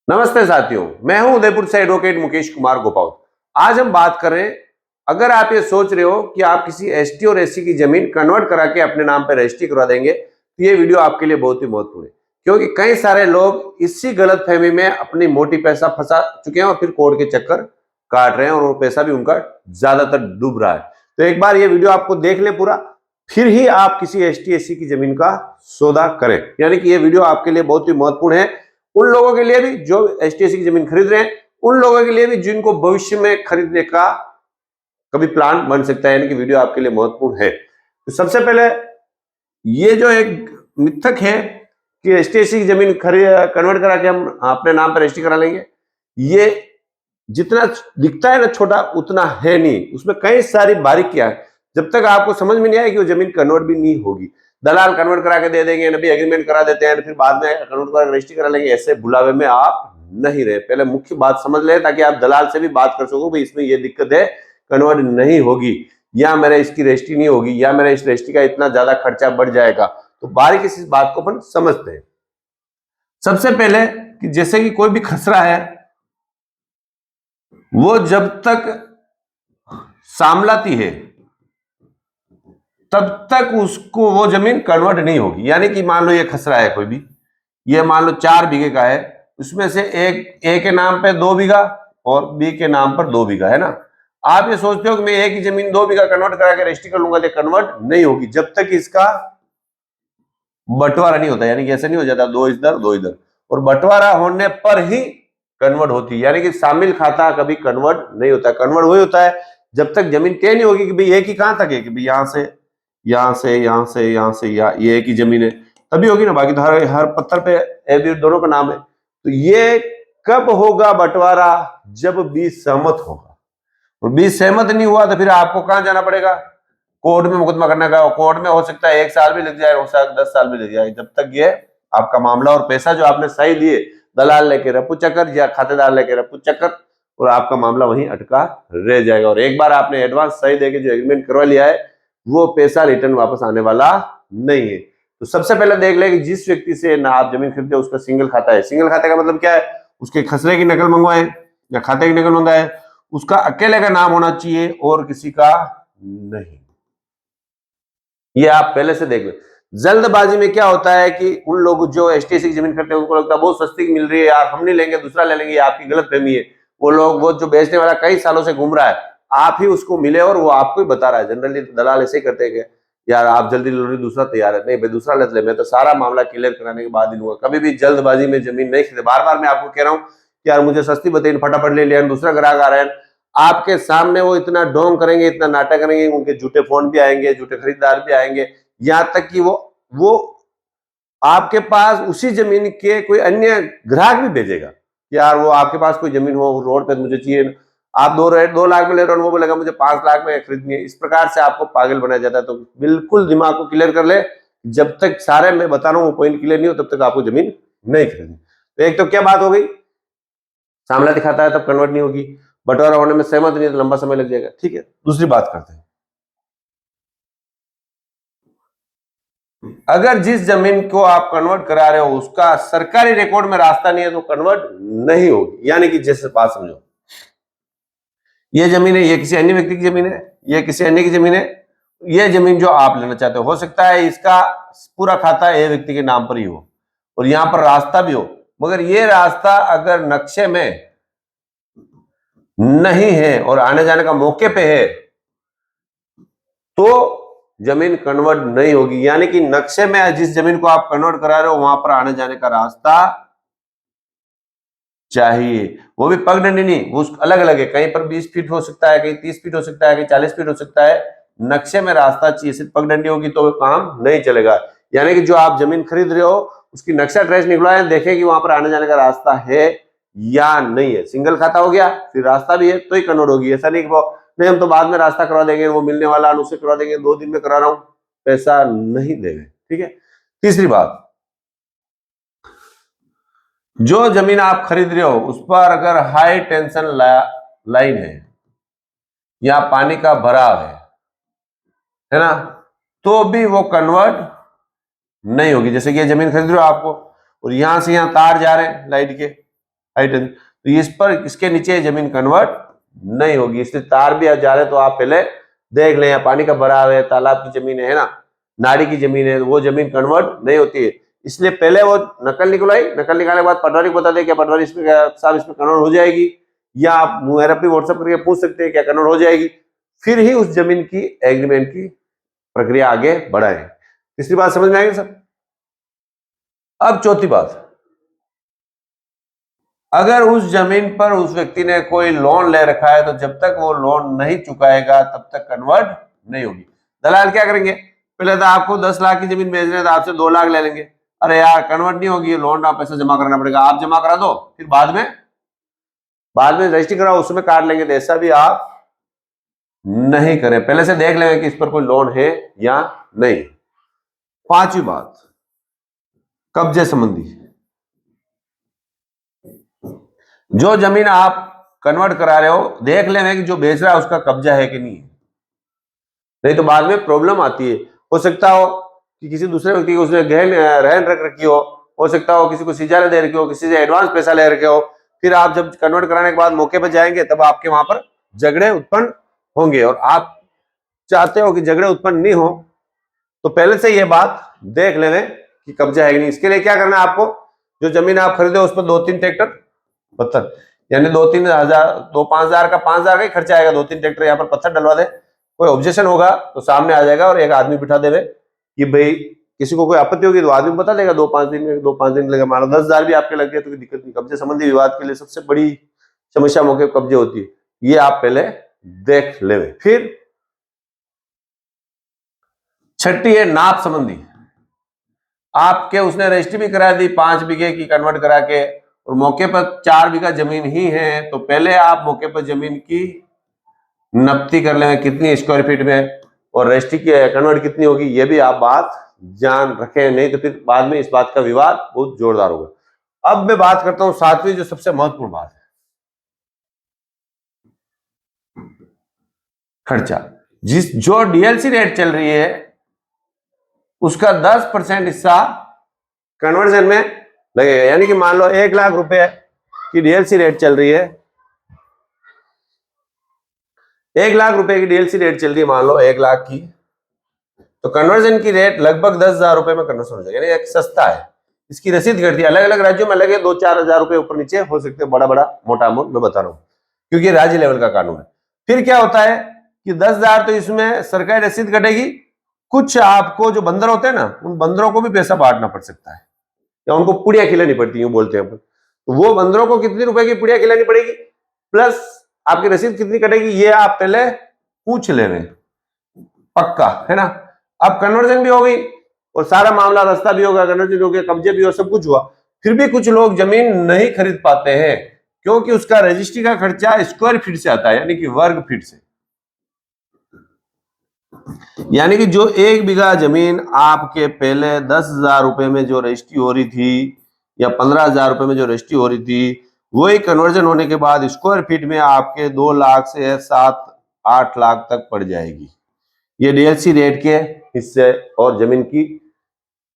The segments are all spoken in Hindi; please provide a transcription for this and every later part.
नमस्ते साथियों, मैं हूं उदयपुर से एडवोकेट मुकेश कुमार गोपाल। आज हम बात कर रहे हैं, अगर आप ये सोच रहे हो कि आप किसी एसटी और एससी की जमीन कन्वर्ट करा के अपने नाम पर रजिस्ट्री करवा देंगे, तो ये वीडियो आपके लिए बहुत ही महत्वपूर्ण है। क्योंकि कई सारे लोग इसी गलतफहमी में अपनी मोटी पैसा फंसा चुके हैं और फिर कोर्ट के चक्कर काट रहे हैं और वो पैसा भी उनका ज्यादातर डूब रहा है। तो एक बार ये वीडियो आपको देख ले पूरा, फिर ही आप किसी एसटी एससी की जमीन का सौदा करें। यानी कि ये वीडियो आपके लिए बहुत ही महत्वपूर्ण है, उन लोगों के लिए भी जो एचटीएससी की जमीन खरीद रहे हैं, उन लोगों के लिए भी जिनको भविष्य में खरीदने का कभी प्लान बन सकता है। यानी कि वीडियो आपके लिए महत्वपूर्ण है। तो सबसे पहले ये जो एक मिथक है कि एचटीएससी की जमीन कन्वर्ट करा के हम अपने नाम पर रजिस्ट्री करा लेंगे, ये जितना दिखता है ना छोटा, उतना है नहीं। उसमें कई सारी बारीकियां हैं। जब तक आपको समझ में नहीं आए कि वो जमीन कन्वर्ट भी नहीं होगी, दलाल कन्वर्ट करा के दे देंगे, नबी एग्रीमेंट करा देते हैं, फिर बाद में कन्वर्ट करा रजिस्ट्री करा लेंगे। ऐसे बुलावे में आप नहीं रहे। पहले मुख्य बात समझ ले ताकि आप दलाल से भी बात कर सको, भाई इसमें ये दिक्कत है, कन्वर्ट नहीं होगी, या मेरा इसकी रजिस्ट्री नहीं होगी, या मेरा इस रजिस्ट्री का इतना ज्यादा खर्चा बढ़ जाएगा। तो बारीकी से इस बात को अपन समझते हैं। सबसे पहले कि जैसे कि कोई भी खसरा है, वो जब तक सामलाती है तब तक उसको वो जमीन कन्वर्ट नहीं होगी। यानी कि मान लो ये खसरा है कोई भी, ये मान लो 4 बीघे का है, उसमें से एक ए के नाम पे 2 बीघा और बी के नाम पर 2 बीघा है ना। आप ये सोचते हो कि मैं एक ही जमीन 2 बीघा कन्वर्ट करा के रजिस्ट्री कर लूंगा, तो कन्वर्ट नहीं होगी जब तक इसका बंटवारा नहीं होता। यानी कि ऐसे नहीं हो जाता 2 इधर 2 इधर, और बंटवारा होने पर ही कन्वर्ट होती है। यानी कि शामिल खाता कभी कन्वर्ट नहीं होता। कन्वर्ट वही होता है जब तक जमीन तय नहीं होगी कि भाई एक ही कहां तक है, कि भाई यहां से यहां से यहां से यहां से ये एक ही जमीन है, तभी होगी ना। बाकी तो हर पत्थर पे ए बी दोनों का नाम है। तो ये कब होगा बंटवारा? जब बी सहमत होगा। और बी सहमत नहीं हुआ तो फिर आपको कहां जाना पड़ेगा? कोर्ट में मुकदमा करने का। कोर्ट में हो सकता है 1 साल भी लग जाए, हो सकता है 10 साल भी लग जाए, जब तक ये आपका मामला और पैसा जो आपने सही लिए, दलाल लेके रफू चक्कर या खातेदार लेके रफू चक्कर, और आपका मामला वहीं अटका रह जाएगा। और एक बार आपने एडवांस सही देके जो एग्रीमेंट करवा लिया है, वो पैसा रिटर्न वापस आने वाला नहीं है। तो सबसे पहले देख ले कि जिस व्यक्ति से ना आप जमीन खरीदते उसका सिंगल खाता है। सिंगल खाते का मतलब क्या है? उसके खसरे की नकल मंगवाए या खाते की नकल मंगवाए, उसका अकेले का नाम होना चाहिए और किसी का नहीं। ये आप पहले से देख लो। जल्दबाजी में क्या होता है कि उन लोग जो एसटीएससी की जमीन खरीदते हैं, उनको लगता है बहुत सस्ती मिल रही है यार, हम नहीं लेंगे, दूसरा ले लेंगे। आपकी गलतफहमी है। वो जो बेचने वाला कई सालों से घूम रहा है, आप ही उसको मिले और वो आपको ही बता रहा है। जनरली दलाल ऐसे ही करते हैं कि यार आप जल्दी ले लो, दूसरा तैयार है। नहीं भाई, दूसरा ले ले, मैं तो सारा मामला क्लियर कराने के बाद ही लूंगा। कभी भी जल्दबाजी में जमीन नहीं खरीदे। बार बार मैं आपको कह रहा हूँ कि यार मुझे सस्ती बताइए, फटाफट ले लिया, दूसरा ग्राहक आ रहा है। आपके सामने वो इतना ढोंग करेंगे, इतना नाटक करेंगे, उनके झूठे फोन भी आएंगे, झूठे खरीदार भी आएंगे, यहां तक कि वो आपके पास उसी जमीन के कोई अन्य ग्राहक भी भेजेगा। यार वो आपके पास कोई जमीन हो रोड पे मुझे चाहिए, आप 2 लाख में ले रहे हो, वो बोलेगा मुझे 5 लाख में खरीदनी है। इस प्रकार से आपको पागल बनाया जाता है। तो बिल्कुल दिमाग को क्लियर कर ले, जब तक सारे मैं बता रहा हूँ पॉइंट क्लियर नहीं हो तब तक आपको जमीन नहीं खरीदनी। तो एक तो क्या बात हो गई, सामला दिखाता है तब कन्वर्ट नहीं होगी, बंटवारा होने में सहमत नहीं तो लंबा समय लग जाएगा। ठीक है, दूसरी बात करते हैं। अगर जिस जमीन को आप कन्वर्ट करा रहे हो उसका सरकारी रिकॉर्ड में रास्ता नहीं है तो कन्वर्ट नहीं होगी। यानी कि जैसे बात समझो, ये जमीन है, ये किसी अन्य व्यक्ति की जमीन है, ये किसी अन्य की जमीन है। ये जमीन जो आप लेना चाहते हो सकता है इसका पूरा खाता ए व्यक्ति के नाम पर ही हो और यहां पर रास्ता भी हो, मगर ये रास्ता अगर नक्शे में नहीं है और आने जाने का मौके पे है तो जमीन कन्वर्ट नहीं होगी। यानी कि नक्शे में जिस जमीन को आप कन्वर्ट करा रहे हो वहां पर आने जाने का रास्ता चाहिए। वो भी पगडंडी नहीं, वो अलग अलग है। कहीं पर 20 फीट हो सकता है, कहीं 30 फीट हो सकता है, कहीं 40 फीट हो सकता है। नक्शे में रास्ता चाहिए। सिर्फ पगडंडी होगी तो काम नहीं चलेगा। यानी कि जो आप जमीन खरीद रहे हो उसकी नक्शा ट्रेस निकलवाए, देखें कि वहां पर आने जाने का रास्ता है या नहीं है। सिंगल खाता हो गया, फिर रास्ता भी है तो ही कन्वर्ट होगी। ऐसा नहीं कि वो नहीं हम तो बाद में रास्ता करवा देंगे, वो मिलने वाला उसे करवा देंगे, 2 दिन में करा रहा हूं, पैसा नहीं देंगे। ठीक है। तीसरी बात, जो जमीन आप खरीद रहे हो उस पर अगर हाई टेंशन लाइन है या पानी का भराव है ना, तो भी वो कन्वर्ट नहीं होगी। जैसे कि ये जमीन खरीद रहे हो आपको और यहां से यहां तार जा रहे हैं लाइट के, हाई टेंशन, तो इस पर इसके नीचे जमीन कन्वर्ट नहीं होगी। इसलिए तार भी आप जा रहे तो आप पहले देख लें, पानी का भराव है, तालाब की जमीन है ना, नाड़ी की जमीन है, वो जमीन कन्वर्ट नहीं होती है। इसलिए पहले वो नकल निकलवाई, नकल निकालने के बाद पटवारी को बता दे क्या पटवारी इसमें साहब इसमें कन्वर्ट हो जाएगी, या आप मेरा भी व्हाट्सएप करके पूछ सकते हैं क्या कन्वर्ट हो जाएगी, फिर ही उस जमीन की एग्रीमेंट की प्रक्रिया आगे बढ़ाएं। तीसरी बात समझ में आएगी सर। अब चौथी बात, अगर उस जमीन पर उस व्यक्ति ने कोई लोन ले रखा है तो जब तक वो लोन नहीं चुकाएगा तब तक कन्वर्ट नहीं होगी। दलाल क्या करेंगे, पहले तो आपको 10 लाख की जमीन बेच रहे हैं तो आपसे 2 लाख ले लेंगे, अरे यार कन्वर्ट नहीं होगी, लोन आप पैसा जमा कराना पड़ेगा, आप जमा करा दो, फिर बाद में रजिस्ट्री कराओ, उसमें काट लेंगे। तो ऐसा भी आप नहीं करें, पहले से देख लेंगे कि इस पर कोई लोन है या नहीं। पांचवी बात, कब्जे संबंधी, जो जमीन आप कन्वर्ट करा रहे हो देख लेना कि जो बेच रहा है उसका कब्जा है कि नहीं तो बाद में प्रॉब्लम आती है। हो सकता हो कि किसी दूसरे व्यक्ति को उसने गहन रहन रख रखी हो सकता हो किसी को सिजारे दे रखी हो, किसी से एडवांस पैसा ले रखे हो, फिर आप जब कन्वर्ट कराने के बाद मौके पर जाएंगे तब आपके वहां पर झगड़े उत्पन्न होंगे, और आप चाहते हो कि झगड़े उत्पन्न नहीं हो, तो पहले से ये बात देख लेने कि कब्जा है कि नहीं। इसके लिए क्या करना है आपको, जो जमीन आप खरीदे उस पर 2-3 ट्रैक्टर पत्थर, यानी 2-3 हजार, 2-5 हजार का 5 हजार का ही खर्चा आएगा, 2-3 ट्रैक्टर यहाँ पर पत्थर डलवा दे। कोई ऑब्जेक्शन होगा तो सामने आ जाएगा और एक आदमी बिठा देवे कि भाई किसी को कोई आपत्ति होगी तो आदमी बता देगा 2-5 दिन में, 2-5 दिन लगेगा, मान लो 10 हजार भी आपके लग गए तो कोई दिक्कत नहीं। कब्जे संबंधी विवाद के लिए सबसे बड़ी समस्या मौके कब्जे होती है, ये आप पहले देख ले। फिर छठी है नाप संबंधी, आपके उसने रजिस्ट्री भी करा दी 5 बीघे की कन्वर्ट करा के, और मौके पर 4 बीघा जमीन ही है, तो पहले आप मौके पर जमीन की नपती कर लेंगे कितनी स्क्वायर फीट में, और रजिस्ट्री की कन्वर्ट कितनी होगी, ये भी आप बात जान रखें, नहीं तो फिर बाद में इस बात का विवाद बहुत जोरदार होगा। अब मैं बात करता हूं 7वीं जो सबसे महत्वपूर्ण बात है, खर्चा। जो डीएलसी रेट चल रही है उसका 10% हिस्सा कन्वर्जन में लगेगा। यानी कि मान लो 1 लाख रुपए की डीएलसी रेट चल रही है, 1 लाख रुपए की डीएलसी रेट चल रही है, मान लो 1 लाख की, तो कन्वर्जन की रेट लगभग 10,000 रुपए में कन्वर्सन हो जाएगा, यानी एक सस्ता है। इसकी रसीद घटती है, अलग अलग राज्यों में अलग है, 2-4 हजार रुपए ऊपर नीचे हो सकते हैं, बड़ा मोटा अमाउंट मैं बता रहा हूं क्योंकि राज्य लेवल का कानून है। फिर क्या होता है कि 10,000 तो इसमें सरकारी रसीद कटेगी, कुछ आपको जो बंदर होते हैं ना, उन बंदरों को भी पैसा बांटना पड़ सकता है, या उनको पुड़िया खिलानी पड़ती है बोलते हैं, तो वो बंदरों को कितनी रुपए की पुड़िया खिलानी पड़ेगी प्लस आपकी रसीद कितनी कटेगी, ये आप पहले पूछ ले रहे, पक्का है ना। अब कन्वर्जन भी हो गई और सारा मामला रास्ता भी होगा, कन्वर्जन हो गया, कब्जे भी हो, सब कुछ हुआ, फिर भी कुछ लोग जमीन नहीं खरीद पाते हैं क्योंकि उसका रजिस्ट्री का खर्चा स्क्वायर फीट से आता है, यानी कि वर्ग फीट से। यानी कि जो 1 बीघा जमीन आपके पहले 10,000 रुपए में जो रजिस्ट्री हो रही थी या 15,000 रुपए में जो रजिस्ट्री हो रही थी, वही कन्वर्जन होने के बाद स्क्वायर फीट में आपके 2 लाख से 7-8 लाख तक पड़ जाएगी। ये डीएलसी रेट के हिस्से और जमीन की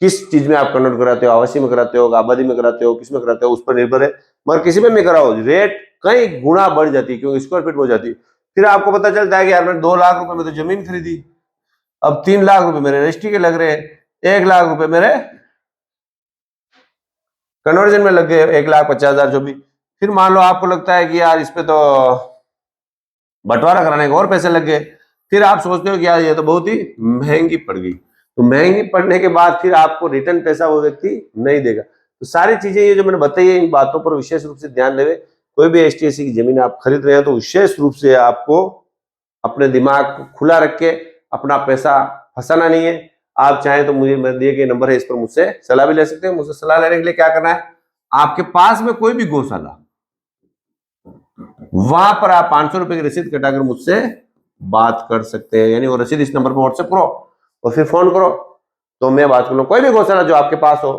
किस चीज में आप कन्वर्ट कराते हो, आवासीय में कराते हो, आबादी में कराते हो, किस में कराते हो, उस पर निर्भर है, मगर किसी में कराओ रेट कई गुना बढ़ जाती है क्योंकि स्क्वायर फीट हो जाती है। फिर आपको पता चलता है कि यार मैंने 2 लाख रुपए में तो जमीन खरीदी, अब 3 लाख रुपए मेरे रजिस्ट्री के लग रहे हैं, 1 लाख रुपए मेरे कन्वर्जन में लग गए, 1,50,000 जो भी। फिर मान लो आपको लगता है कि यार इस पे तो बंटवारा कराने के और पैसे लग गए, फिर आप सोचते हो कि यार ये तो बहुत ही महंगी पड़ गई, तो महंगी पड़ने के बाद फिर आपको रिटर्न पैसा वो व्यक्ति नहीं देगा। तो सारी चीजें ये जो मैंने बताई है, इन बातों पर विशेष रूप से ध्यान देवे। कोई भी एसटी/एससी की जमीन आप खरीद रहे हैं तो विशेष रूप से आपको अपने दिमाग को खुला रख के अपना पैसा फंसाना नहीं है। आप चाहें तो मुझे दिए गए नंबर है, इस पर मुझसे सलाह भी ले सकते हैं। मुझसे सलाह लेने के लिए क्या करना है, आपके पास में कोई भी गौशाला, वहां पर आप 500 रुपए की रसीद कटाकर मुझसे बात कर सकते हैं, यानी वो रसीद इस नंबर पर व्हाट्सएप करो और फिर फोन करो तो मैं बात कर लूँ। कोई भी गौशाला जो आपके पास हो,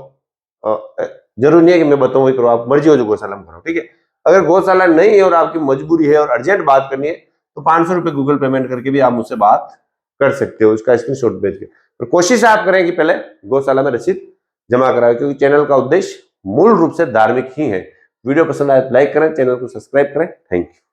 जरूरी नहीं है कि मैं बताऊं वही करो, आप मर्जी हो जो गौशाला में करो, ठीक है। अगर गौशाला नहीं है और आपकी मजबूरी है और अर्जेंट बात करनी है तो 500 रुपए गूगल पेमेंट करके भी आप मुझसे बात कर सकते हो, इसका स्क्रीनशॉट भेज के। पर कोशिश आप करें कि पहले गौशाला में रसीद जमा कराए, क्योंकि चैनल का उद्देश्य मूल रूप से धार्मिक ही है। वीडियो पसंद आए तो लाइक करें, चैनल को सब्सक्राइब करें। Thank you.